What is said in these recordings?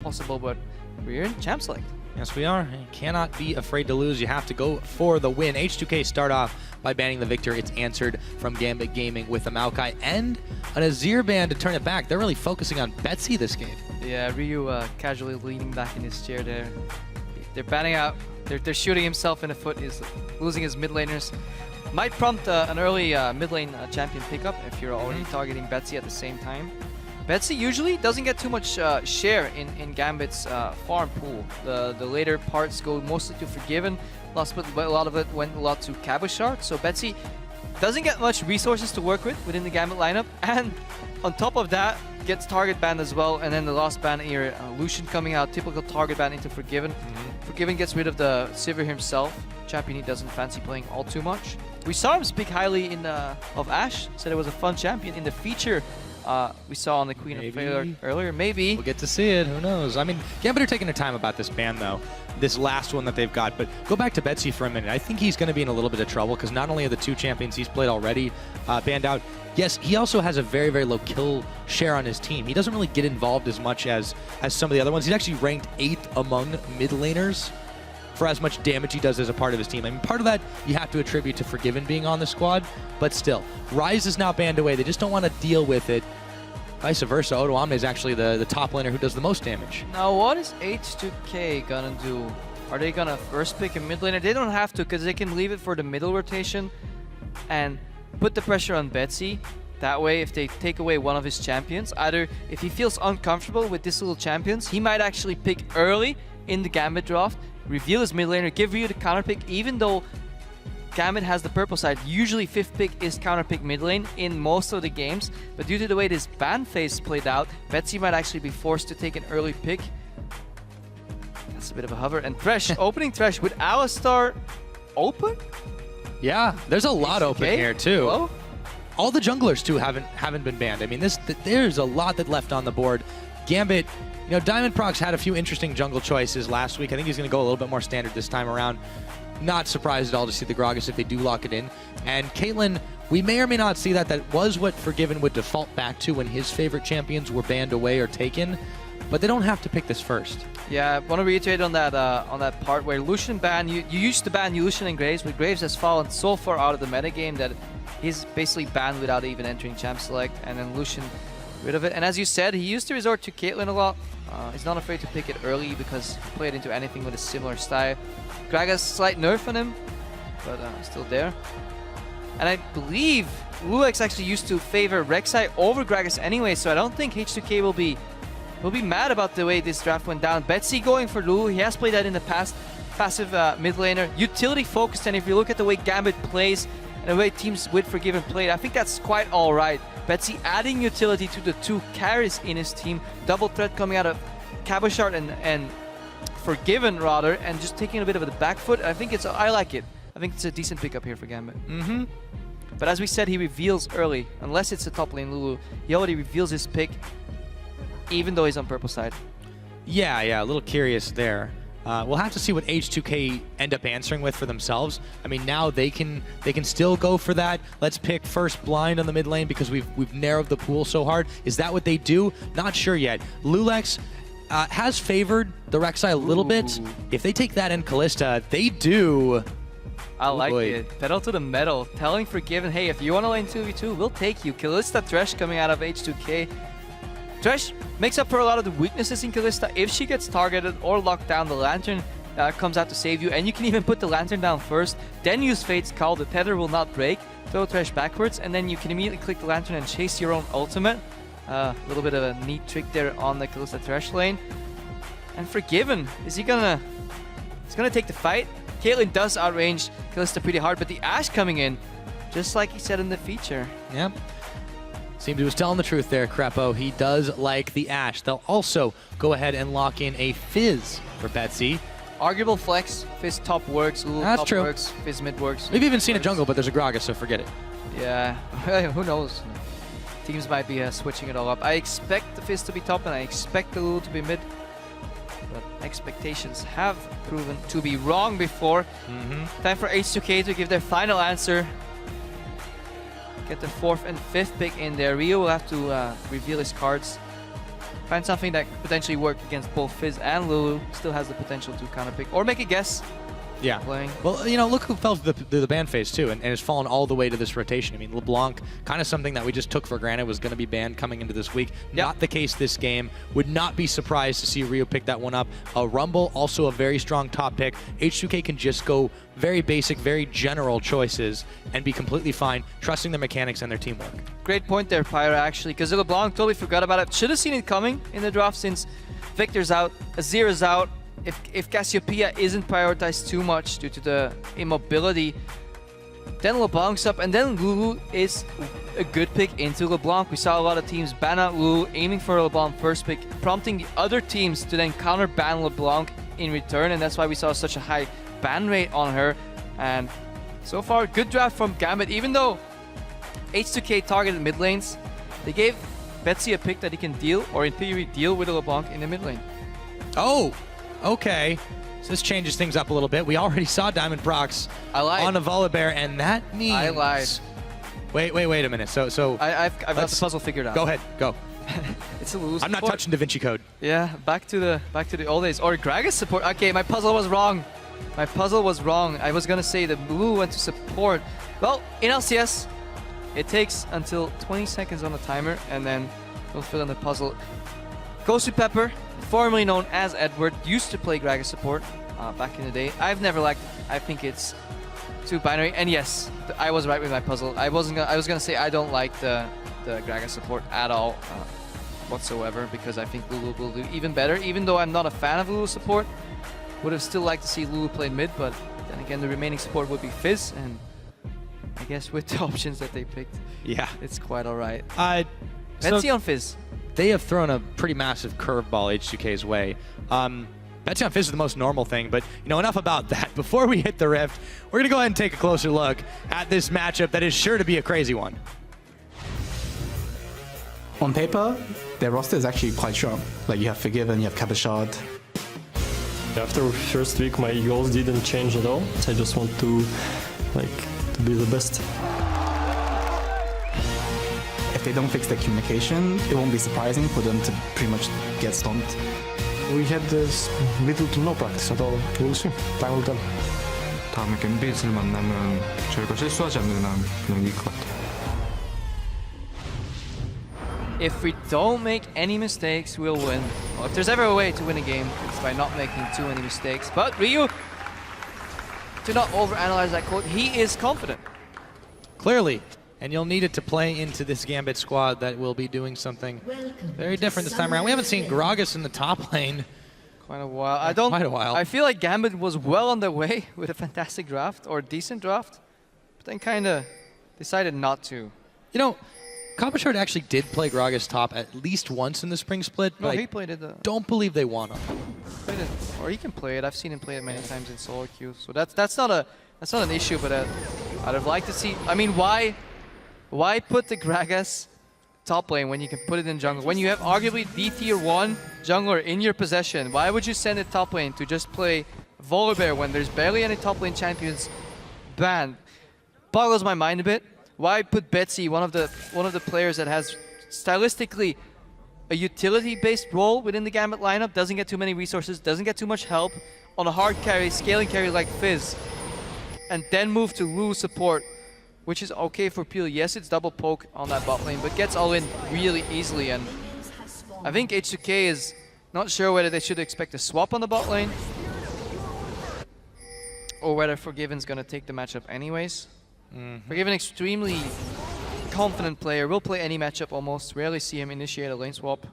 possible, but we're in Champ Select. Yes, we are. You cannot be afraid to lose. You have to go for the win. H2K start off by banning the Victor. It's answered from Gambit Gaming with a Maokai and an Azir ban to turn it back. They're really focusing on Betsy this game. Yeah, Ryu casually leaning back in his chair there. They're banning out. They're shooting himself in the foot. He's losing his mid laners. Might prompt an early mid lane champion pickup if you're already targeting Betsy at the same time. Betsy usually doesn't get too much share in Gambit's farm pool. The later parts go mostly to Forgiven, but a lot of it went a lot to Cabochard. So Betsy doesn't get much resources to work with within the Gambit lineup, and on top of that, gets target banned as well. And then the last ban here, Lucian coming out, typical target ban into Forgiven. Forgiven gets rid of the Sivir himself. Champion he doesn't fancy playing all too much. We saw him speak highly of Ashe, said it was a fun champion in the feature. We saw on the Queen of Failure earlier. Maybe. We'll get to see it. Who knows? I mean, Gambit are taking their time about this ban, though. This last one that they've got. But go back to Betsy for a minute. I think he's going to be in a little bit of trouble because not only are the two champions he's played already banned out, yes, he also has a very, very low kill share on his team. He doesn't really get involved as much as some of the other ones. He's actually ranked 8th among mid laners for as much damage he does as a part of his team. I mean, part of that you have to attribute to Forgiven being on the squad, but still. Ryze is now banned away. They just don't want to deal with it. Vice versa, Odoamne is actually the top laner who does the most damage. Now, what is H2K gonna do? Are they gonna first pick a mid laner? They don't have to, because they can leave it for the middle rotation and put the pressure on Betsy. That way, if they take away one of his champions, either if he feels uncomfortable with these little champions, he might actually pick early in the Gambit draft, reveal his mid laner, give Ryu the counter pick, even though Gambit has the purple side. Usually 5th pick is counter pick mid lane in most of the games, but due to the way this ban phase played out, Betsy might actually be forced to take an early pick. That's a bit of a hover. And Thresh, opening Thresh with Alistar open? Yeah, there's a lot open here too. Hello? All the junglers too haven't been banned. I mean, there's a lot that left on the board. Gambit, you know, Diamond Prox had a few interesting jungle choices last week. I think he's going to go a little bit more standard this time around. Not surprised at all to see the Gragas if they do lock it in. And Caitlyn, we may or may not see that. That was what Forgiven would default back to when his favorite champions were banned away or taken. But they don't have to pick this first. Yeah, I want to reiterate on that part where Lucian ban, you used to ban Lucian and Graves, but Graves has fallen so far out of the metagame that he's basically banned without even entering Champ Select, and then Lucian rid of it. And as you said, he used to resort to Caitlyn a lot. He's not afraid to pick it early because he played into anything with a similar style. Gragas, slight nerf on him, but still there. And I believe Lulex actually used to favor Rek'Sai over Gragas anyway, so I don't think H2K will be mad about the way this draft went down. Betsy going for Lulu, he has played that in the past. Passive mid laner, utility focused, and if you look at the way Gambit plays and the way teams with Forgiven played, I think that's quite alright. Betsy adding utility to the two carries in his team, double threat coming out of Cabochard and Forgiven rather, and just taking a bit of the back foot. I like it. I think it's a decent pickup here for Gambit. But as we said, he reveals early, unless it's a top lane Lulu, he already reveals his pick, even though he's on purple side. Yeah, a little curious there. We'll have to see what H2K end up answering with for themselves. I mean, now they can still go for that. Let's pick first blind on the mid lane because we've narrowed the pool so hard. Is that what they do? Not sure yet. Lulex has favored the Rek'Sai a little bit. If they take that and Kalista, they do. I like it. Pedal to the metal. Telling Forgiven, hey, if you want to lane 2v2, we'll take you. Kalista Thresh coming out of H2K. Thresh makes up for a lot of the weaknesses in Kalista. If she gets targeted or locked down, the Lantern comes out to save you, and you can even put the Lantern down first, then use Fate's Call. The tether will not break. Throw Thresh backwards, and then you can immediately click the Lantern and chase your own ultimate. A little bit of a neat trick there on the Kalista Thresh lane. And Forgiven, he's gonna take the fight. Caitlyn does outrange Kalista pretty hard, but the Ashe coming in, just like he said in the feature. Yep. Seems he was telling the truth there, Crepo. He does like the Ashe. They'll also go ahead and lock in a Fizz for Betsy. Arguable flex. Fizz top works, Lulu That's top true. works, Fizz mid works. We've even seen a jungle, but there's a Gragas, so forget it. Yeah, who knows? Teams might be switching it all up. I expect the Fizz to be top, and I expect the Lulu to be mid. But expectations have proven to be wrong before. Time for H2K to give their final answer. Get the 4th and 5th pick in there. Ryu will have to reveal his cards. Find something that could potentially work against both Fizz and Lulu. Still has the potential to counter pick or make a guess. Yeah. Playing. Well, you know, look who fell through the ban phase too, and has fallen all the way to this rotation. I mean, LeBlanc, kind of something that we just took for granted was going to be banned coming into this week. Yep. Not the case this game. Would not be surprised to see Rio pick that one up. Rumble, also a very strong top pick. H2K can just go very basic, very general choices and be completely fine, trusting their mechanics and their teamwork. Great point there, Pyra, actually, because LeBlanc totally forgot about it. Should have seen it coming in the draft since Victor's out, Azir's out. If Cassiopeia isn't prioritized too much due to the immobility, then LeBlanc's up, and then Lulu is a good pick into LeBlanc. We saw a lot of teams ban out Lulu, aiming for LeBlanc first pick, prompting the other teams to then counter ban LeBlanc in return, and that's why we saw such a high ban rate on her. And so far, good draft from Gambit. Even though H2K targeted mid lanes, they gave Betsy a pick that he can deal, or in theory deal with a LeBlanc in the mid lane. Oh! Okay, so this changes things up a little bit. We already saw Diamond Prox on a Volibear, and that means... I lied. Wait a minute. So I've got the puzzle figured out. Go ahead, go. It's a Lulu I'm not touching Da Vinci Code. Yeah, back to the old days. Or Gragas support. Okay, my puzzle was wrong. My puzzle was wrong. I was gonna say that Lulu went to support. Well, in LCS, it takes until 20 seconds on the timer, and then we'll fill in the puzzle. Gosu Pepper, formerly known as Edward, used to play Gragas support back in the day. I've never liked it. I think it's too binary. And yes, I was right with my puzzle. I was gonna say I don't like the Gragas support at all whatsoever, because I think Lulu will do even better. Even though I'm not a fan of Lulu support, would have still liked to see Lulu play mid, but then again the remaining support would be Fizz, and I guess with the options that they picked, yeah, it's quite alright. Betsy on Fizz. They have thrown a pretty massive curveball H2K's way. Betsy on Fizz is the most normal thing, but you know, enough about that. Before we hit the Rift, we're gonna go ahead and take a closer look at this matchup that is sure to be a crazy one. On paper, their roster is actually quite strong. Like, you have Forgiven, you have Cabashard. After first week, my goals didn't change at all. I just want to be the best. If they don't fix their communication, it won't be surprising for them to pretty much get stomped. We had this little to no practice at all. We'll see. Time will tell. 다음에 갬빗을 만나면 저희가 실수하지 않는 한 그냥 이길 것 같아요. If we don't make any mistakes, we'll win. Well, if there's ever a way to win a game, it's by not making too many mistakes. But Ryu, do not overanalyze that quote. He is confident. Clearly. And you'll need it to play into this Gambit squad that will be doing something very different this time around. We haven't seen Gragas in the top lane. Quite a while. I feel like Gambit was well on their way with a fantastic draft, or decent draft, but then kind of decided not to. You know, Cabashard actually did play Gragas top at least once in the spring split, but he played it. Don't believe they won him. Played it, or he can play it. I've seen him play it many times in solo queue, so that's not an issue. But I'd have liked to see. I mean, why put the Gragas top lane when you can put it in jungle? When you have arguably the tier 1 jungler in your possession, why would you send it top lane to just play Volibear when there's barely any top lane champions banned? Boggles my mind a bit. Why put Betsy, one of the players that has stylistically a utility-based role within the Gambit lineup, doesn't get too many resources, doesn't get too much help, on a hard carry, scaling carry like Fizz, and then move to Lulu support, which is okay for Peel. Yes, it's double poke on that bot lane, but gets all in really easily. And I think H2K is not sure whether they should expect a swap on the bot lane, or whether Forgiven's gonna take the matchup anyways. Forgiven, extremely confident player, will play any matchup almost. Rarely see him initiate a lane swap.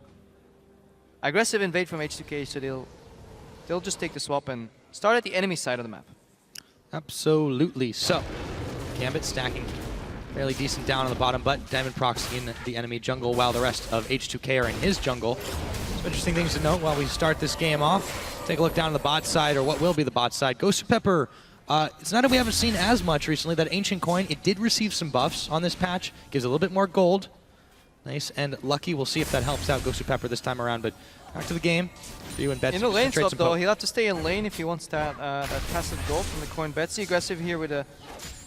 Aggressive invade from H2K, so they'll just take the swap and start at the enemy side of the map. Absolutely. So, Gambit stacking fairly decent down on the bottom, but Diamond Prox in the enemy jungle while the rest of H2K are in his jungle. Some interesting things to note while we start this game off. Take a look down on the bot side, or what will be the bot side. Gosu Pepper, it's not that we haven't seen as much recently. That Ancient Coin, it did receive some buffs on this patch. Gives a little bit more gold. Nice and lucky. We'll see if that helps out Gosu Pepper this time around, but back to the game. You and Betsy. In the lane swap though, he'll have to stay in lane if he wants that passive gold from the coin. Betsy aggressive here with a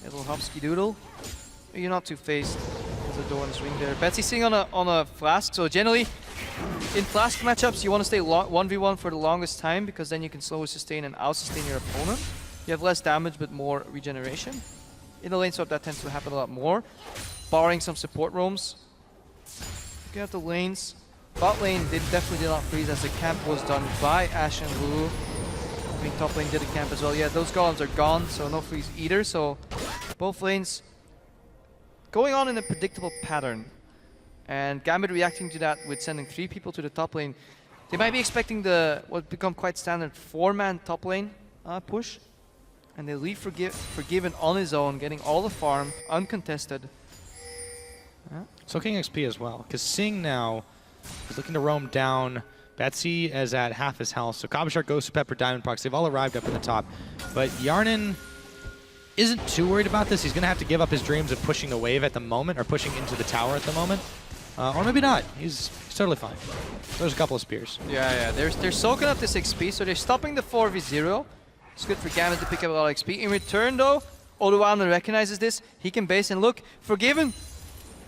little hopsky doodle. You're not too phased, because the door on the swing there. Betsy sitting on a flask, so generally in flask matchups you want to stay 1v1 for the longest time because then you can slowly sustain and out-sustain your opponent. You have less damage but more regeneration. In the lane swap that tends to happen a lot more, barring some support roams. Looking at the lanes, bot lane definitely did not freeze as the camp was done by Ashe and Lulu. I think top lane did a camp as well. Yeah, those golems are gone, so no freeze either. So both lanes going on in a predictable pattern. And Gambit reacting to that with sending 3 people to the top lane. They might be expecting the what become quite standard 4-man top lane push. And they leave Forgiven on his own, getting all the farm, uncontested. Soaking XP as well, because Sing now is looking to roam down. Betsy is at half his health, so Kabashar, Ghost Pepper, Diamond Prox, they've all arrived up in the top. But Yarnan isn't too worried about this. He's going to have to give up his dreams of pushing the wave at the moment, or pushing into the tower at the moment. Or maybe not. He's totally fine. There's a couple of spears. Yeah. They're soaking up this XP, so they're stopping the 4v0. It's good for Gambit to pick up a lot of XP. In return, though, Odoamne recognizes this. He can base and look. Forgiven,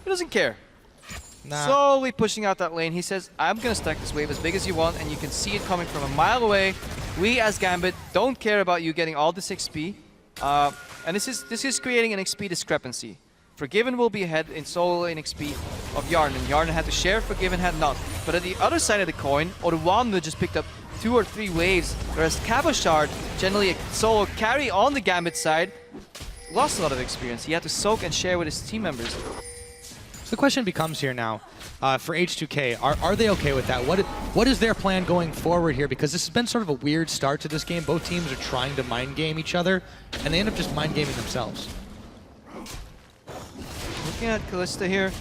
he doesn't care. Nah. Slowly pushing out that lane. He says, I'm going to stack this wave as big as you want, and you can see it coming from a mile away. We, as Gambit, don't care about you getting all this XP. And this is creating an XP discrepancy. Forgiven will be ahead in solo lane XP of Yarnan. Yarnan had to share, Forgiven had not. But at the other side of the coin, Odoamne just picked up 2 or 3 waves, whereas Kabashard, generally a solo carry on the Gambit side, lost a lot of experience. He had to soak and share with his team members. So the question becomes here now, for H2K, are they okay with that? What is their plan going forward here? Because this has been sort of a weird start to this game. Both teams are trying to mind game each other, and they end up just mind gaming themselves. Looking at Kalista here,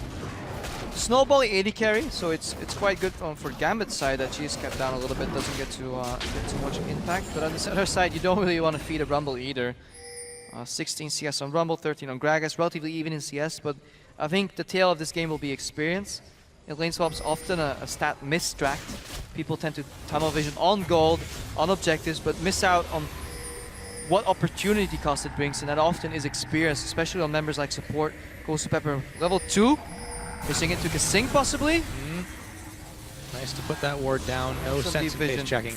snowballing 80 carry, so it's quite good for Gambit's side that she's kept down a little bit, doesn't get too much impact. But on the other side, you don't really want to feed a Rumble either. 16 CS on Rumble, 13 on Gragas, relatively even in CS, but I think the tail of this game will be experience. In lane swaps, often a stat mistracked. People tend to tunnel vision on gold, on objectives, but miss out on what opportunity cost it brings, and that often is experience, especially on members like support. Ghost Pepper level 2, pushing it to Kasing possibly. Nice to put that ward down. No sense in phase checking.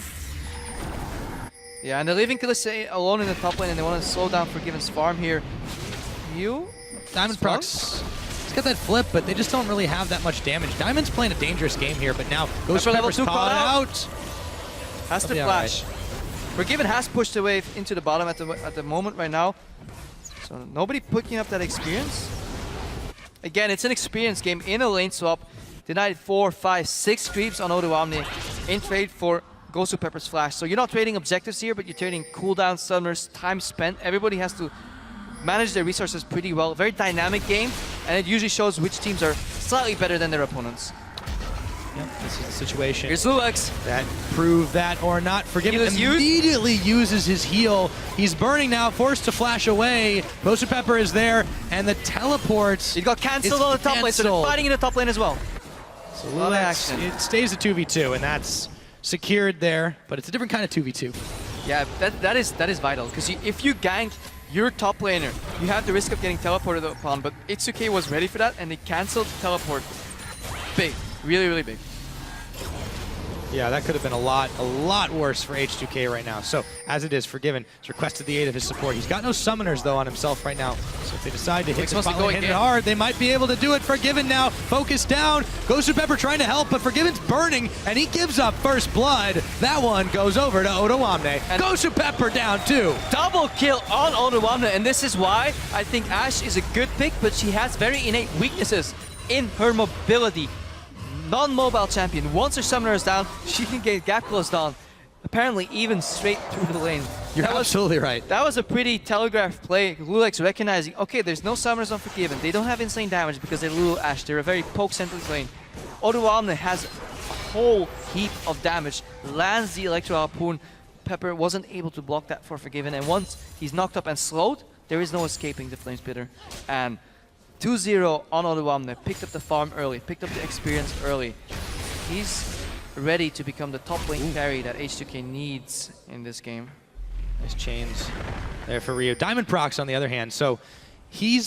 Yeah, and they're leaving Kalista alone in the top lane, and they want to slow down Forgiven's farm here. Diamond Prox. He's got that flip, but they just don't really have that much damage. Diamond's playing a dangerous game here, but now Ghost Pepper's caught out. Has to flash. Right. Forgiven has pushed the wave into the bottom at the moment right now. So nobody picking up that experience. Again, it's an experience game in a lane swap. Denied 4, 5, 6 creeps on Odoamne in trade for Ghost Pepper's flash. So you're not trading objectives here, but you're trading cooldown, summoners, time spent. Everybody has to manage their resources pretty well. Very dynamic game, and it usually shows which teams are slightly better than their opponents. Yep, this is the situation. Here's Lulux. That proved that or not. Forgiven immediately uses his heal. He's burning now, forced to flash away. Ghost Pepper is there, and the teleport. It got cancelled on the top lane, so they're fighting in the top lane as well. So Lulux, it stays a 2v2, and that's secured there, but it's a different kind of 2v2. Yeah, that is vital, because if you gank your top laner, you have the risk of getting teleported upon, but H2K was ready for that, and they cancelled teleport. Big. Really, really big. Yeah, that could have been a lot worse for H2K right now. So, as it is, Forgiven has requested the aid of his support. He's got no summoners, though, on himself right now. So if they decide to hit the spotlight, hit it hard, they might be able to do it. Forgiven now, focused down. Ghost Pepper trying to help, but Forgiven's burning, and he gives up first blood. That one goes over to Odoamne. Ghost Pepper down, too. Double kill on Odoamne, and this is why I think Ashe is a good pick, but she has very innate weaknesses in her mobility. Non-mobile champion. Once her summoner is down, she can get gap closed on. Apparently, even straight through the lane. You're absolutely right. That was a pretty telegraphed play. Lulux recognizing, okay, there's no summoners on Forgiven. They don't have insane damage because they're Lulu Ashe. They're a very poke-centric lane. Odoamne has a whole heap of damage. Lands the Electro Harpoon. Pepper wasn't able to block that for Forgiven. And once he's knocked up and slowed, there is no escaping the Flame Spitter. And 2-0 on Odoamne, picked up the farm early, picked up the experience early. He's ready to become the top lane carry that H2K needs in this game. Nice chains there for Rio. Diamond Prox on the other hand, so he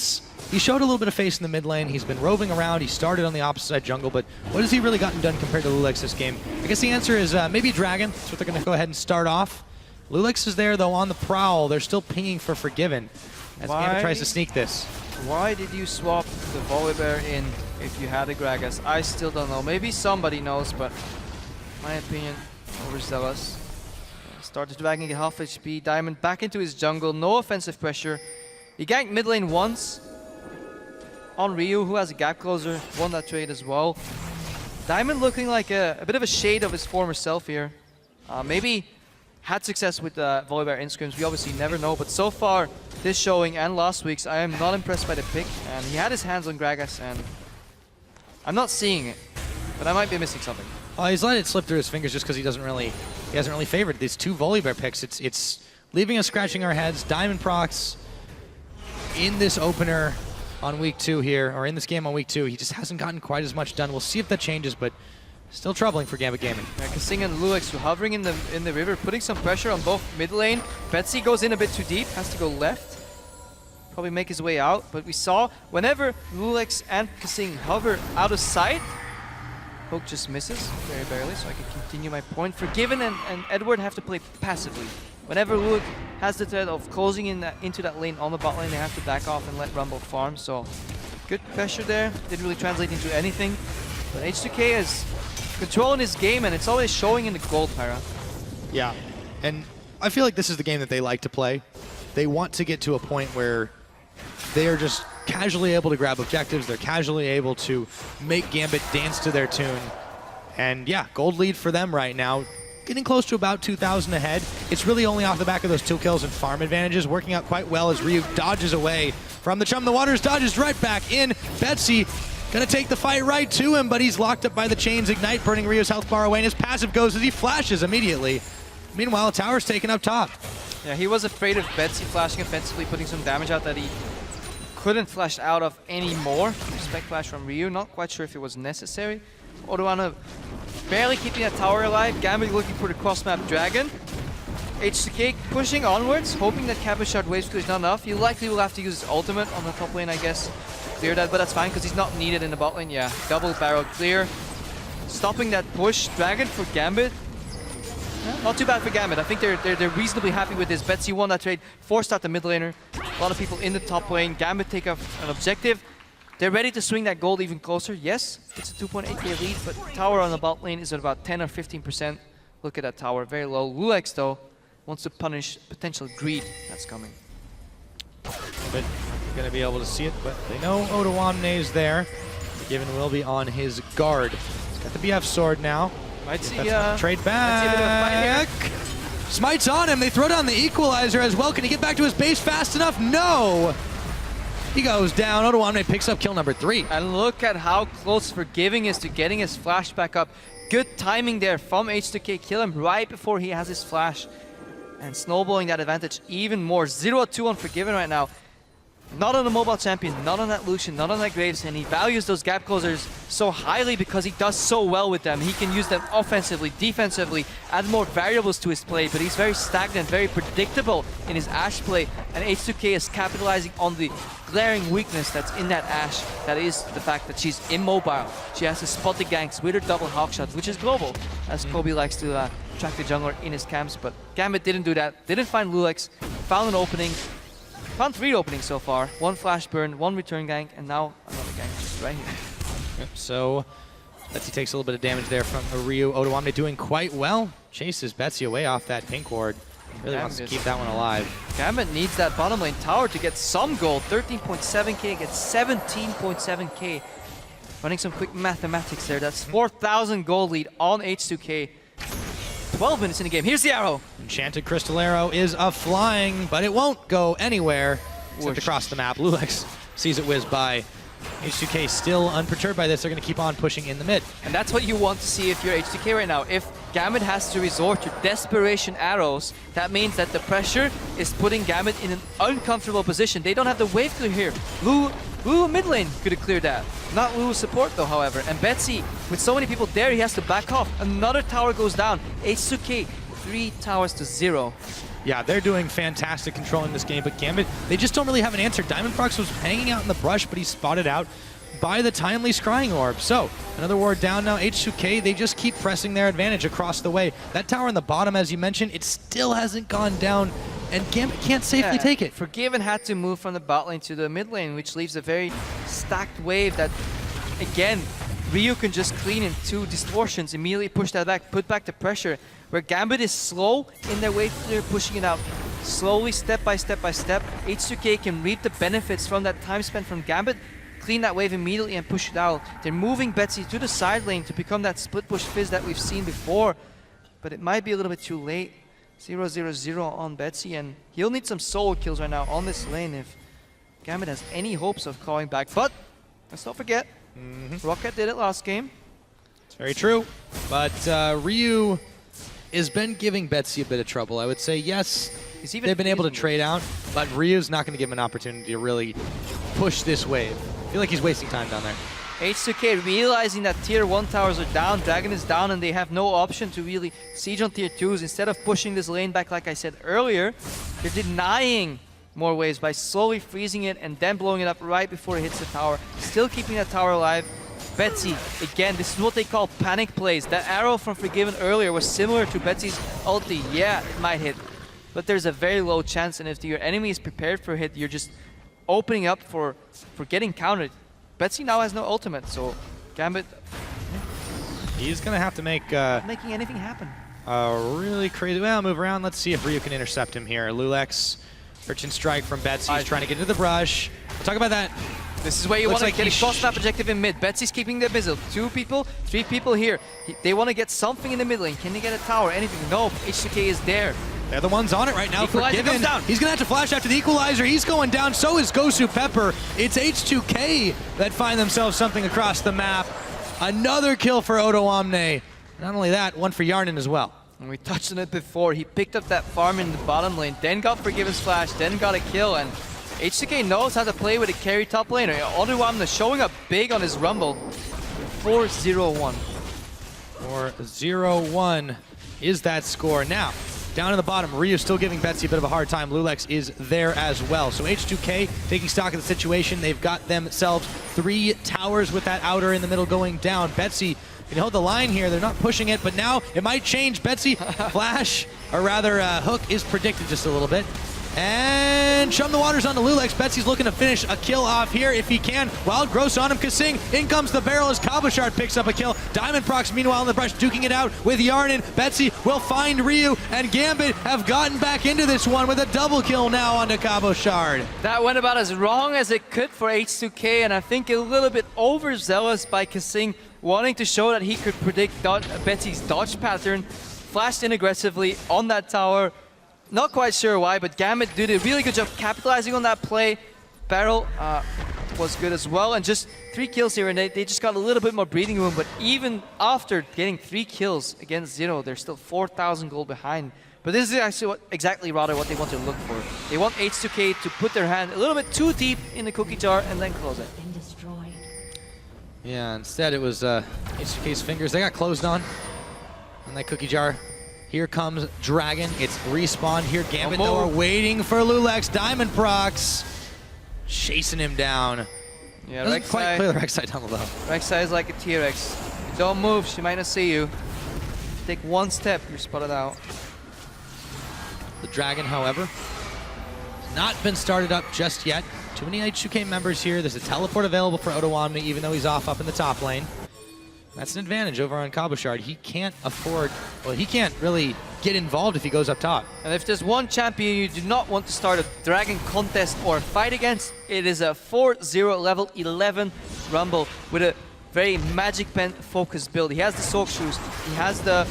showed a little bit of face in the mid lane. He's been roving around. He started on the opposite side jungle, but what has he really gotten done compared to Lulex this game? I guess the answer is maybe Dragon. That's what they're going to go ahead and start off. Lulex is there, though, on the prowl. They're still pinging for Forgiven as Gambit tries to sneak this. Why did you swap the Volibear in if you had a Gragas? I still don't know. Maybe somebody knows, but my opinion, overzealous. Start the Dragon, get half HP. Diamond back into his jungle. No offensive pressure. He ganked mid lane once on Ryu, who has a gap closer. Won that trade as well. Diamond looking like a bit of a shade of his former self here. Maybe had success with Volibear in scrims. We obviously never know, but so far this showing and last week's, I am not impressed by the pick. And he had his hands on Gragas, and I'm not seeing it, but I might be missing something. He's letting it slip through his fingers just because he hasn't really favored these two Volibear picks. It's leaving us scratching our heads. Diamond procs in this opener on week 2 here, or in this game on week 2. He just hasn't gotten quite as much done. We'll see if that changes, but still troubling for Gambit Gaming. Yeah, Kasing and Lulex hovering in the river, putting some pressure on both mid lane. Betsy goes in a bit too deep, has to go left. Probably make his way out, but we saw whenever Lulex and Kasing hover out of sight, Poke just misses, very barely, so I can continue my point. Forgiven and Edward have to play passively. Whenever Lulex has the threat of closing into that lane on the bot lane, they have to back off and let Rumble farm, so good pressure there. Didn't really translate into anything, but H2K is controlling his game, and it's always showing in the gold, Pyra. Yeah, and I feel like this is the game that they like to play. They want to get to a point where they are just casually able to grab objectives. They're casually able to make Gambit dance to their tune. And yeah, gold lead for them right now. Getting close to about 2,000 ahead. It's really only off the back of those 2 kills and farm advantages, working out quite well as Ryu dodges away from the Chum the Waters, dodges right back in. Betsy gonna take the fight right to him, but he's locked up by the chains. Ignite burning Ryu's health bar away, and his passive goes as he flashes immediately. Meanwhile, tower's taken up top. Yeah, he was afraid of Betsy flashing offensively, putting some damage out that he couldn't flash out of anymore. Spec flash from Ryu, not quite sure if it was necessary. Odoana barely keeping that tower alive. Gambit looking for the cross-map Dragon. H2K pushing onwards, hoping that Cabin Shard Wave Clear is not enough. He likely will have to use his ultimate on the top lane, I guess. Clear that, but that's fine because he's not needed in the bot lane. Yeah, double barrel clear. Stopping that push. Dragon for Gambit. Yeah, not too bad for Gambit. I think they're reasonably happy with this. Betsy won that trade, forced out the mid laner. A lot of people in the top lane. Gambit take up an objective. They're ready to swing that gold even closer. Yes, it's a 2.8k lead, but tower on the bot lane is at about 10 or 15%. Look at that tower, very low. Lulex, though, wants to punish potential greed that's coming. But going to be able to see it, but they know Odoamne is there. Given will be on his guard. He's got the BF sword now. Might see trade back. Smite's on him. They throw down the equalizer as well. Can he get back to his base fast enough? No. He goes down. Odoamne picks up kill number 3. And look at how close Forgiving is to getting his flash back up. Good timing there from H2K. Kill him right before he has his flash. And snowballing that advantage even more. 0-2 on Forgiven right now. Not on a mobile champion, not on that Lucian, not on that Graves, and he values those gap closers so highly because he does so well with them. He can use them offensively, defensively, add more variables to his play, but he's very stagnant, very predictable in his Ashe play, and H2K is capitalizing on the glaring weakness that's in that Ashe. That is the fact that she's immobile. She has to spot the ganks with her double hawk shot, which is global, as Kobe likes to track the jungler in his camps, but Gambit didn't do that. Didn't find Lulex, found an opening. Found 3 openings so far. 1 flash burn, 1 return gank, and now another gank just right here. Yep, so Betsy takes a little bit of damage there from Ryu. Odoamne doing quite well. Chases Betsy away off that pink ward. Really wants to keep that one alive. Gambit needs that bottom lane tower to get some gold. 13.7k gets 17.7k. Running some quick mathematics there. That's 4,000 gold lead on H2K. 12 minutes in the game. Here's the arrow. Enchanted Crystal Arrow is a-flying, but it won't go anywhere except across the map. Lulex sees it whiz by. H2K still unperturbed by this. They're going to keep on pushing in the mid. And that's what you want to see if you're H2K right now. If Gambit has to resort to desperation arrows, that means that the pressure is putting Gambit in an uncomfortable position. They don't have the wave clear here. Lulu mid lane could have cleared that. Not Lulu's support though, however. And Betsy, with so many people there, he has to back off. Another tower goes down. H2K, 3 towers to 0. Yeah, they're doing fantastic controlling this game, but Gambit, they just don't really have an answer. Diamondprox was hanging out in the brush, but he's spotted out by the timely Scrying Orb. So, another ward down now. H2K, they just keep pressing their advantage across the way. That tower in the bottom, as you mentioned, it still hasn't gone down, and Gambit can't safely take it. Forgiven had to move from the bot lane to the mid lane, which leaves a very stacked wave that, again, Ryu can just clean in 2 distortions, immediately push that back, put back the pressure. Where Gambit is slow in their way, they're pushing it out slowly, step by step by step. H2K can reap the benefits from that time spent from Gambit, clean that wave immediately and push it out. They're moving Betsy to the side lane to become that split push fizz that we've seen before, but it might be a little bit too late. 0-0-0 on Betsy, and he'll need some solo kills right now on this lane if Gambit has any hopes of clawing back. But let's not forget, Rocket did it last game. It's very true, but Ryu has been giving Betsy a bit of trouble. I would say, yes, they've been able to trade out, but Ryu's not going to give him an opportunity to really push this wave. I feel like he's wasting time down there. H2K realizing that tier 1 towers are down, Dragon is down, and they have no option to really siege on tier 2s. Instead of pushing this lane back like I said earlier, they're denying more waves by slowly freezing it and then blowing it up right before it hits the tower. Still keeping that tower alive. Betsy, again, this is what they call panic plays. That arrow from Forgiven earlier was similar to Betsy's ulti. Yeah, it might hit, but there's a very low chance, and if your enemy is prepared for a hit, you're just opening up for getting countered. Betsy now has no ultimate, so Gambit... He's going to have to make... making anything happen. A really crazy... Well, move around. Let's see if Ryu can intercept him here. Lulex, Urchin Strike from Betsy. He's trying to get into the brush. We'll talk about that. This is where you want to get a cross-map objective in mid. Betsy's keeping the missile. 2 people, 3 people here. They want to get something in the mid lane. Can they get a tower? Anything? No. H2K is there. They're the ones on it right now. Equalizer Forgiven. comes down. He's going to have to flash after the Equalizer. He's going down. So is Gosu Pepper. It's H2K that find themselves something across the map. Another kill for Odo Omne. Not only that, one for Yarnin as well. And we touched on it before. He picked up that farm in the bottom lane, then got Forgiven's flash, then got a kill, and H2K knows how to play with a carry top laner. Odo Omne showing up big on his Rumble. 4-0-1. 4-0-1 is that score. Now, down in the bottom, Ryu still giving Betsy a bit of a hard time. Lulex is there as well. So H2K taking stock of the situation. They've got themselves 3 towers with that outer in the middle going down. Betsy can hold the line here. They're not pushing it, but now it might change. Betsy, flash, or rather hook is predicted just a little bit. And Chum the Waters onto Lulex. Betsy's looking to finish a kill off here if he can. Wild Gross on him. Kasing. In comes the barrel as Cabochard picks up a kill. Diamondprox meanwhile in the brush duking it out with Yarnin. Betsy will find Ryu, and Gambit have gotten back into this one with a double kill now onto Cabochard. That went about as wrong as it could for H2K, and I think a little bit overzealous by Kasing, wanting to show that he could predict Betsy's dodge pattern. Flashed in aggressively on that tower. Not quite sure why, but Gambit did a really good job capitalizing on that play. Barrel was good as well, and just 3 kills here, and they just got a little bit more breathing room, but even after getting 3 kills against 0, they're still 4,000 gold behind. But this is actually exactly rather what they want to look for. They want H2K to put their hand a little bit too deep in the cookie jar and then close it. Yeah, instead it was H2K's fingers. They got closed on in that cookie jar. Here comes Dragon. It's respawned here. Gambit, though, are waiting for Lulex. Diamondprox chasing him down. Yeah, Doesn't quite play the Rek'Sai down the low. Rek'Sai is like a T-Rex. Don't move, she might not see you. Take 1 step, you're spotted out. The Dragon, however, has not been started up just yet. Too many H2K members here. There's a teleport available for Odo Omne, even though he's off up in the top lane. That's an advantage over on Cabochard. He can't afford, well, he can't really get involved if he goes up top. And if there's one champion you do not want to start a Dragon contest or fight against, it is a 4-0 level 11 Rumble with a very Magic Pen focused build. He has the Soak Shoes, he has the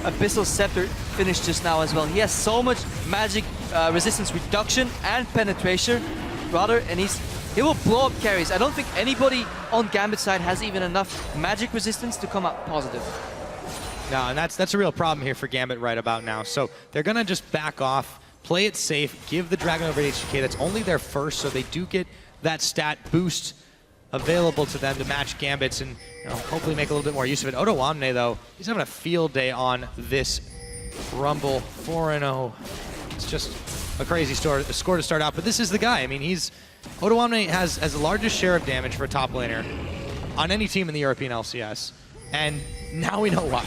Abyssal Scepter finished just now as well. He has so much magic resistance reduction and penetration, rather, and he will blow up carries. I don't think anybody on Gambit's side has even enough magic resistance to come out positive. No, and that's a real problem here for Gambit right about now. So they're going to just back off, play it safe, give the Dragon over to H2K. That's only their first, so they do get that stat boost available to them to match Gambit's and hopefully make a little bit more use of it. Odo Omne, though, he's having a field day on this Rumble. 4-0. It's just a crazy score to start out, but this is the guy. I mean, Odoamne has the largest share of damage for a top laner on any team in the European LCS, and now we know why.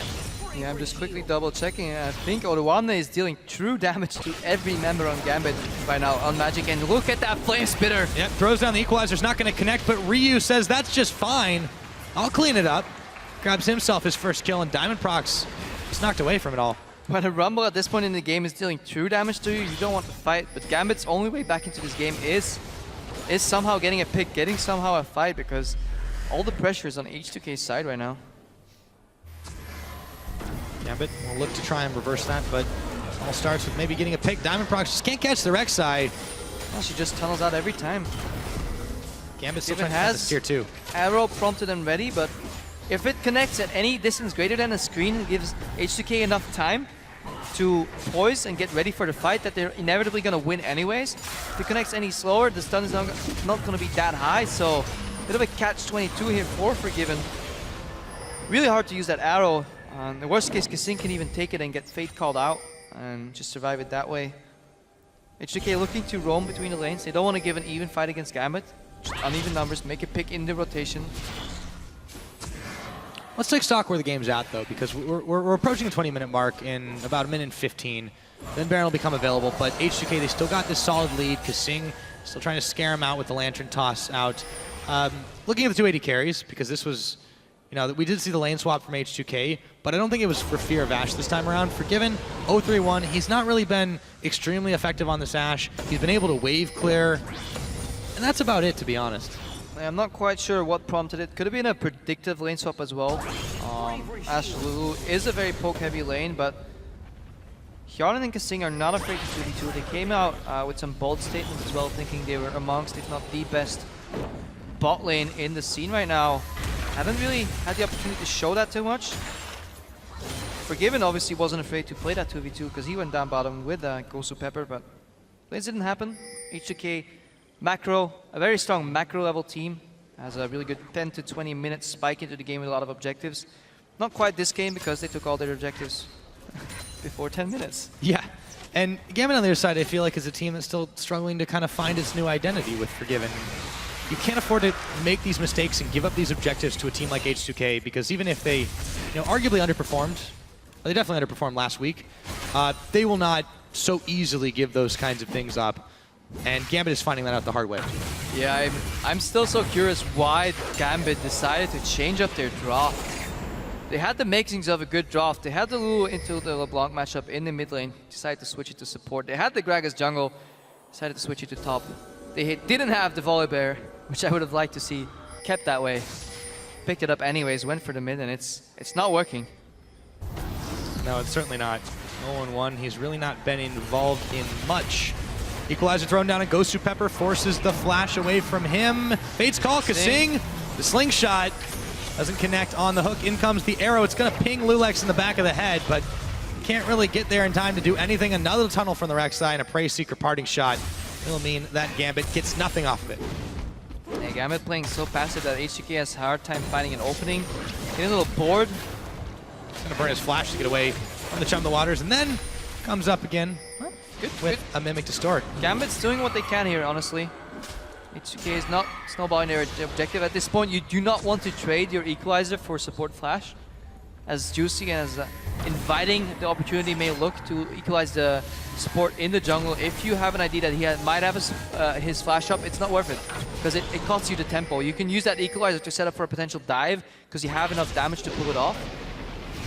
Yeah, I'm just quickly double checking. I think Odoamne is dealing true damage to every member on Gambit right now on Magic, and look at that Flame Spitter. Yep, throws down the equalizer's not going to connect, but Ryu says that's just fine. I'll clean it up. Grabs himself his first kill, and Diamond Prox is knocked away from it all. When a Rumble at this point in the game is dealing true damage to you, you don't want to fight, but Gambit's only way back into this game is somehow getting a pick, getting somehow a fight, because all the pressure is on H2K's side right now. Gambit will look to try and reverse that, but all starts with maybe getting a pick. Diamond Prox just can't catch the Rek'Sai. Well, she just tunnels out every time. Gambit still Even trying to catch has tier 2. Arrow prompted and ready, but if it connects at any distance greater than a screen, it gives H2K enough time to poise and get ready for the fight that they're inevitably going to win anyways. If it connects any slower, the stun is not going to be that high, so a bit of a catch-22 here for Forgiven. Really hard to use that arrow. In the worst case, Kasing can even take it and get Fate called out and just survive it that way. H2K looking to roam between the lanes. They don't want to give an even fight against Gambit. Just uneven numbers, make a pick in the rotation. Let's take stock where the game's at, though, because we're approaching the 20-minute mark in about a minute and 15. Then Baron will become available, but H2K, they still got this solid lead. Kasing still trying to scare him out with the Lantern toss out. Looking at the 280 carries, because this was, you know, we did see the lane swap from H2K, but I don't think it was for fear of Ashe this time around. Forgiven, 0-3-1, he's not really been extremely effective on this Ashe. He's been able to wave clear, and that's about it, to be honest. I'm not quite sure what prompted it. Could have been a predictive lane swap as well. Ashe Lulu is a very poke-heavy lane, but Hjarnan and Kasing are not afraid to 2v2. They came out with some bold statements as well, thinking they were amongst, if not the best bot lane in the scene right now. Haven't really had the opportunity to show that too much. Forgiven obviously wasn't afraid to play that 2v2 because he went down bottom with Gosu Pepper, but lanes didn't happen. H2K macro, a very strong macro level team, has a really good 10 to 20 minute spike into the game with a lot of objectives. Not quite this game because they took all their objectives before 10 minutes. Yeah, and Gambit on the other side, I feel like is a team that's still struggling to kind of find its new identity with Forgiven. You can't afford to make these mistakes and give up these objectives to a team like H2K, because even if they, you know, arguably underperformed, they definitely underperformed last week, they will not so easily give those kinds of things up. And Gambit is finding that out the hard way. Yeah, I'm still so curious why Gambit decided to change up their draft. They had the makings of a good draft. They had the Lulu into the LeBlanc matchup in the mid lane, decided to switch it to support. They had the Gragas jungle, decided to switch it to top. They didn't have the Volibear, which I would have liked to see kept that way. Picked it up anyways, went for the mid, and it's not working. No, it's certainly not. 0-1, he's really not been involved in much. Equalizer thrown down, and Gosu Pepper forces the flash away from him. Fate's call, Kasing, the slingshot doesn't connect on the hook. In comes the arrow. It's going to ping Lulex in the back of the head, but can't really get there in time to do anything. Another tunnel from the Rek'Sai and a Prey Seeker parting shot. It'll mean that Gambit gets nothing off of it. Yeah, Gambit playing so passive that H2K has a hard time finding an opening. Getting a little bored. He's going to burn his flash to get away from the Chum the Waters, and then comes up again. Good, with a Mimic Distort. Gambit's doing what they can here, honestly. H2K is not snowballing their objective. At this point, you do not want to trade your Equalizer for support flash. As juicy and as inviting the opportunity may look to equalize the support in the jungle, if you have an idea that he might have his flash up, it's not worth it. Because it costs you the tempo. You can use that Equalizer to set up for a potential dive, because you have enough damage to pull it off.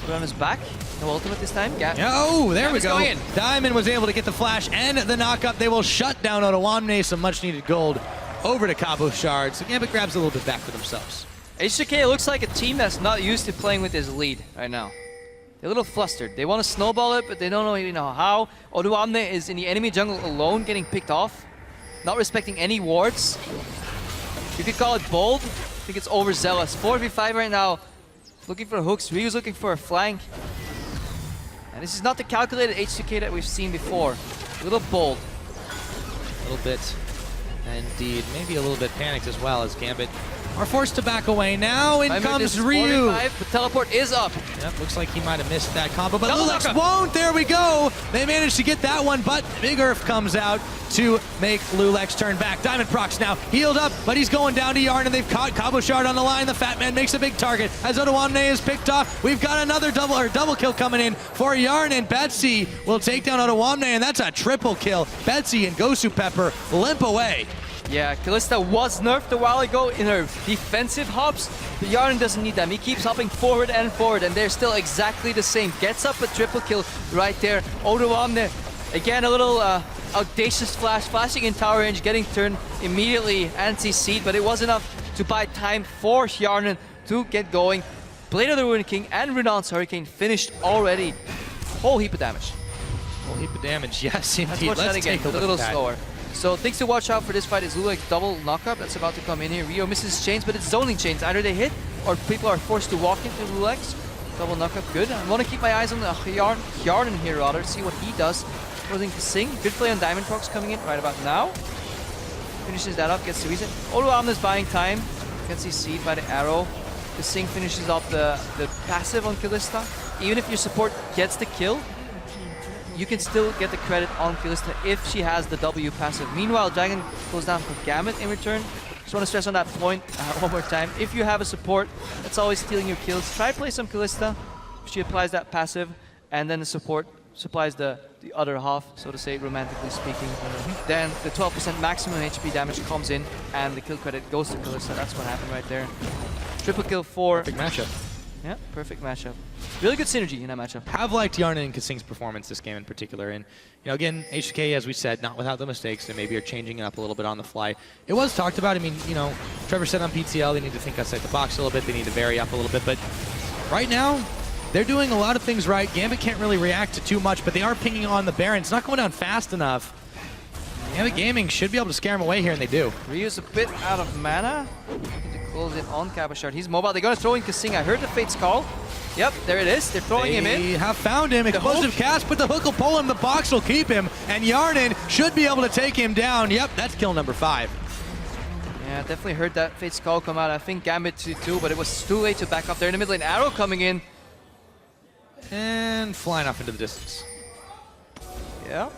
Put on his back. No ultimate this time. Oh, there we go. Going in. Diamond was able to get the flash and the knockup. They will shut down Odoamne, some much needed gold over to Cabo Shard. So Gambit grabs a little bit back for themselves. H2K looks like a team that's not used to playing with his lead right now. They're a little flustered. They want to snowball it, but they don't really know how. Odoamne is in the enemy jungle alone, getting picked off. Not respecting any wards. You could call it bold. I think it's overzealous. 4v5 right now. Looking for hooks. Ryu's looking for a flank. And this is not the calculated H2K that we've seen before. A little bold. A little bit, indeed. Maybe a little bit panicked as well, as Gambit are forced to back away. Now in comes Ryu. 45, the teleport is up. Yep, looks like he might have missed that combo, but Double Lulex knockup. won't. There we go. They managed to get that one, but Big Earth comes out to make Lulex turn back. Diamond Prox now healed up, but he's going down to Yarn, and they've caught Cabo Shard on the line. The Fat Man makes a big target as Odoamne is picked off. We've got another double kill coming in for Yarn, and Betsy will take down Odoamne, and that's a triple kill. Betsy and Gosu Pepper limp away. Yeah, Kalista was nerfed a while ago in her defensive hops, but Yarn doesn't need them. He keeps hopping forward, and they're still exactly the same. Gets up a triple kill right there. Odoamne, again, a little audacious flash, flashing in tower range, getting turned immediately anti-seed, but it was enough to buy time for Yarn to get going. Blade of the Ruin King and Renon's Hurricane finished already. Whole heap of damage. Whole heap of damage, yes Let's indeed. watch that Let's again, take a a look little at that. slower. So things to watch out for this fight is Lulex double knockup that's about to come in here. Rio misses chains, but it's zoning chains. Either they hit or people are forced to walk into Lulex. Double knockup, good. I want to keep my eyes on the Yarn in here rather, see what he does. Closing to Sing. Good play on Diamond Prox coming in right about now. Finishes that up, gets the reason. Odoamne's buying time. Gets his seed by the arrow. The Sing finishes off the passive on Kalista. Even if your support gets the kill, you can still get the credit on Kalista if she has the W passive. Meanwhile, Dragon goes down for Gambit in return. Just want to stress on that point one more time. If you have a support that's always stealing your kills, try to play some Kalista. She applies that passive, and then the support supplies the other half, so to say, romantically speaking. Then the 12% maximum HP damage comes in, and the kill credit goes to Kalista. That's what happened right there. Triple kill for... Big matchup. Yeah, perfect matchup. Really good synergy in that matchup. Have liked Yarn and Kasing's performance this game in particular, and you know, again, H2K, as we said, not without the mistakes. They maybe are changing it up a little bit on the fly. It was talked about. I mean, you know, Trevor said on PTL they need to think outside the box a little bit. They need to vary up a little bit, but right now they're doing a lot of things right. Gambit can't really react to too much, but they are pinging on the Baron. It's not going down fast enough. Gambit Gaming should be able to scare him away here, and they do. Ryu's a bit out of mana. Looking to close it on Cabashard. He's mobile. They're going to throw in Kasing. I heard the Fate's call. Yep, there it is. They're throwing him in. They have found him. Explosive cast, but the hook will pull him. The box will keep him, and Yarnin should be able to take him down. Yep, that's kill number 5. Yeah, definitely heard that Fate's call come out. I think Gambit too, but it was too late to back up there in the mid lane. Arrow coming in. And flying off into the distance. Yeah,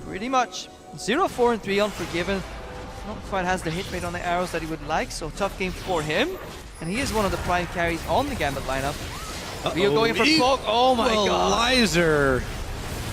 pretty much. 0-4 and 3 on Forgiven. Not quite has the hit rate on the arrows that he would like, so tough game for him. And he is one of the prime carries on the Gambit lineup. Rio going for Fog. Oh my god. Equalizer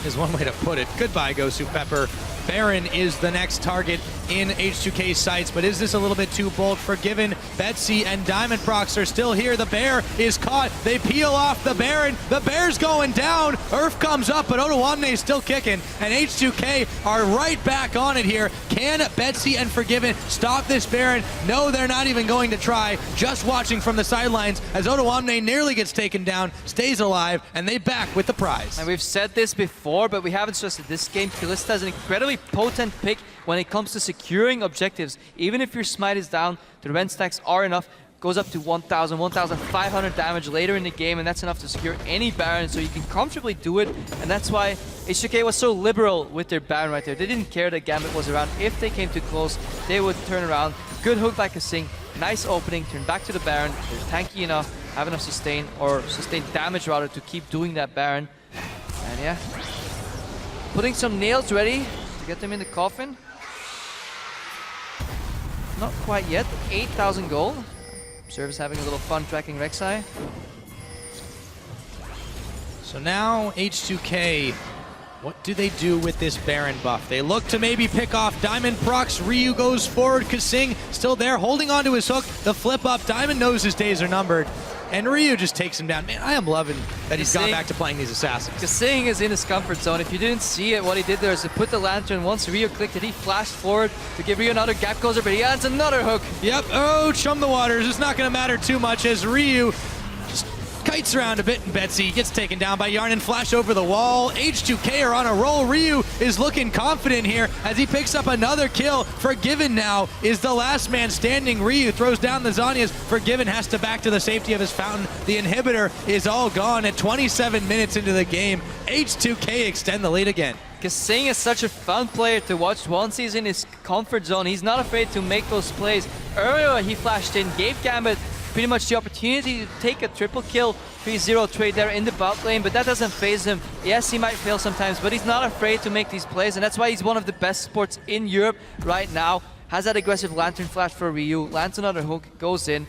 is one way to put it. Goodbye, Gosu Pepper. Baron is the next target in H2K sights, but is this a little bit too bold? Forgiven, Betsy and Diamond Prox are still here. The bear is caught. They peel off the Baron. The bear's going down. Earth comes up, but Odoamne is still kicking, and H2K are right back on it here. Can Betsy and Forgiven stop this Baron? No, they're not even going to try. Just watching from the sidelines as Odoamne nearly gets taken down, stays alive, and they back with the prize. And we've said this before, but we haven't stressed it. This game, Kalista is an incredibly potent pick when it comes to securing objectives. Even if your smite is down, the rend stacks are enough. Goes up to 1,000, 1,500 damage later in the game, and that's enough to secure any Baron, so you can comfortably do it. And that's why H2K was so liberal with their Baron right there. They didn't care that Gambit was around. If they came too close, they would turn around. Good hook by Kasing. Nice opening, turn back to the Baron. They're tanky enough, have enough sustain, or sustain damage rather, to keep doing that Baron. And yeah, putting some nails ready to get them in the coffin. Not quite yet, 8,000 gold. Service having a little fun tracking Rek'Sai. So now H2K, what do they do with this Baron buff? They look to maybe pick off Diamond Prox. Ryu goes forward. Kasing still there, holding onto his hook. The flip up. Diamond knows his days are numbered. And Ryu just takes him down. Man, I am loving that he's gone back to playing these assassins. Kasing is in his comfort zone. If you didn't see it, what he did there is to put the lantern. Once Ryu clicked it, he flashed forward to give Ryu another gap closer, but he adds another hook. Yep. Oh, chum the waters. It's not going to matter too much as Ryu just Kites around a bit, and Betsy gets taken down by Yarnin. Flash over the wall. H2K are on a roll. Ryu is looking confident here as he picks up another kill. Forgiven now is the last man standing. Ryu throws down the Zhonya's. Forgiven has to back to the safety of his fountain. The inhibitor is all gone at 27 minutes into the game. H2K extend the lead again. Because Singh is such a fun player to watch once he's in his comfort zone. He's not afraid to make those plays. Earlier he flashed in, gave Gambit pretty much the opportunity to take a triple kill, 3-0 trade there in the bot lane, but that doesn't phase him. Yes, he might fail sometimes, but he's not afraid to make these plays, and that's why he's one of the best supports in Europe right now. Has that aggressive Lantern flash for Ryu, lands another hook, goes in.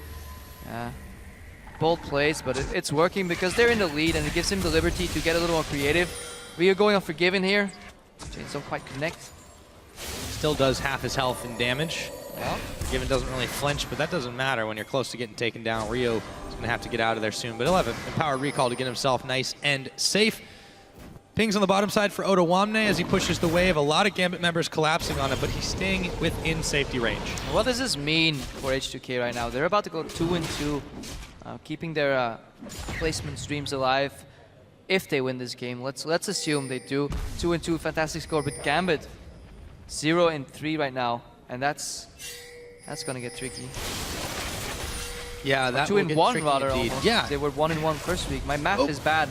Bold plays, but it's working because they're in the lead, and it gives him the liberty to get a little more creative. Ryu going on Forgiven here. Chains don't quite connect. Still does half his health in damage. Yeah. Forgiven doesn't really flinch, but that doesn't matter when you're close to getting taken down. Rio is going to have to get out of there soon, but he'll have an empowered recall to get himself nice and safe. Pings on the bottom side for Ottawamne as he pushes the wave. A lot of Gambit members collapsing on it, but he's staying within safety range. What does this mean for H2K right now? They're about to go 2-2, keeping their placement dreams alive. If they win this game, let's assume they do. 2-2, fantastic score, but Gambit 0-3 right now, and that's gonna get tricky. Yeah, that 2-1 rather. Indeed. Almost. Yeah, they were 1-1 first week. My math is bad.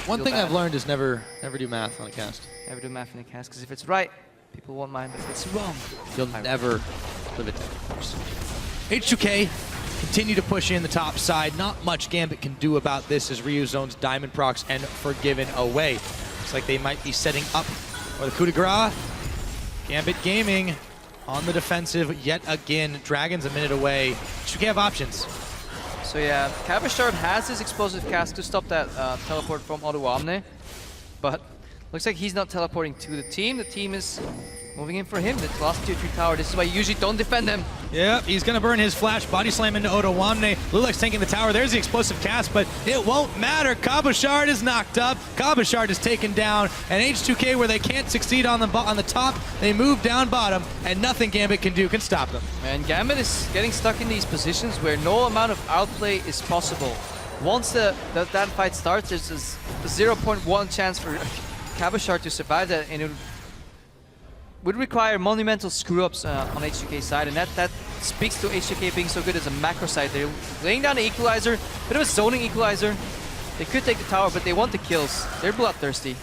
One thing I've learned is never do math on a cast. Never do math in a cast, because if it's right, people won't mind. But if it's wrong, you'll never live it down, of course. H2K continue to push in the top side. Not much Gambit can do about this as Ryu zones Diamond Procs and Forgiven away. Looks like they might be setting up for the coup de grace. Gambit Gaming on the defensive yet again. Dragons a minute away. H2K have options. So yeah, Cabashard has his explosive cast to stop that teleport from Ottawamne, but looks like he's not teleporting to the team. The team is moving in for him. The last tier 3 tower. This is why you usually don't defend him. Yeah, he's going to burn his flash. Body slam into Ottawamne. Lulek's taking the tower. There's the explosive cast, but it won't matter. Cabashard is knocked up. Cabashard is taken down. And H2K, where they can't succeed on the top, they move down bottom, and nothing Gambit can do can stop them. And Gambit is getting stuck in these positions where no amount of outplay is possible. Once that fight starts, there's a 0.1 chance for Cabashard to survive that, and it would require monumental screw-ups on H2K's side, and that speaks to H2K being so good as a macro side. They're laying down the equalizer, bit of a zoning equalizer. They could take the tower, but they want the kills. They're bloodthirsty.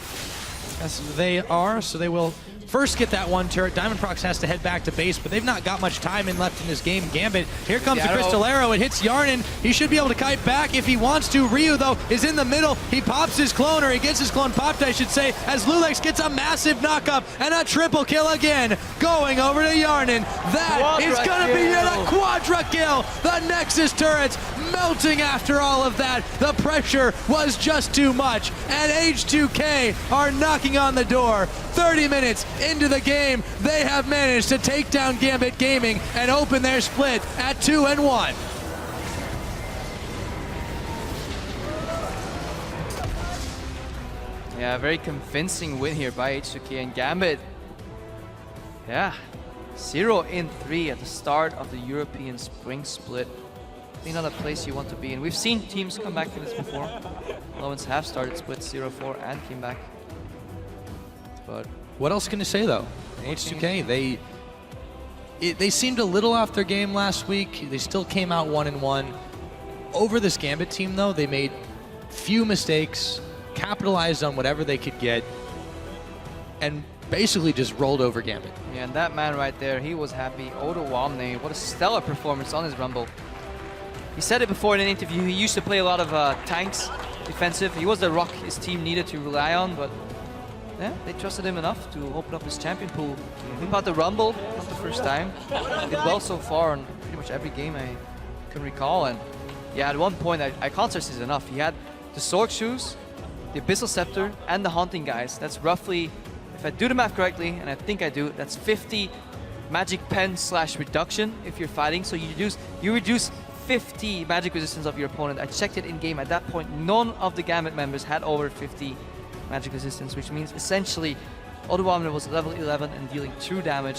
Yes, they are, so they will first get that one turret. Diamond Procs has to head back to base, but they've not got much time left in this game. Gambit, here comes the Crystal Arrow. It hits Yarnin. He should be able to kite back if he wants to. Ryu, though, is in the middle. He pops his clone, or he gets his clone popped, I should say, as Lulex gets a massive knock-up and a triple kill again, going over to Yarnin. That is going to be yet a quadra kill. The Nexus turrets melting after all of that. The pressure was just too much, and H2K are knocking on the door. 30 minutes into the game, they have managed to take down Gambit Gaming and open their split at 2-1. Yeah, very convincing win here by H2K, and Gambit. Yeah, 0-3 at the start of the European Spring Split. Definitely not a place you want to be in. We've seen teams come back to this before. Elements have started split 0-4 and came back. But what else can you say, though? H2K, they seemed a little off their game last week. They still came out 1-1. Over this Gambit team, though, they made few mistakes, capitalized on whatever they could get, and basically just rolled over Gambit. Yeah, and that man right there, he was happy. Ottawamne, what a stellar performance on his Rumble. He said it before in an interview, he used to play a lot of tanks, defensive. He was the rock his team needed to rely on, but yeah, they trusted him enough to open up his champion pool. He bought the Rumble, not the first time. Did well so far on pretty much every game I can recall. And yeah, at one point, I can't stress this enough. He had the Sword Shoes, the Abyssal Scepter, and the Haunting Guys. That's roughly, if I do the math correctly, and I think I do, that's 50 magic pen / reduction if you're fighting. So you reduce 50 magic resistance of your opponent. I checked it in game. At that point, none of the Gambit members had over 50 magic resistance, which means essentially Ottawamne was level 11 and dealing true damage.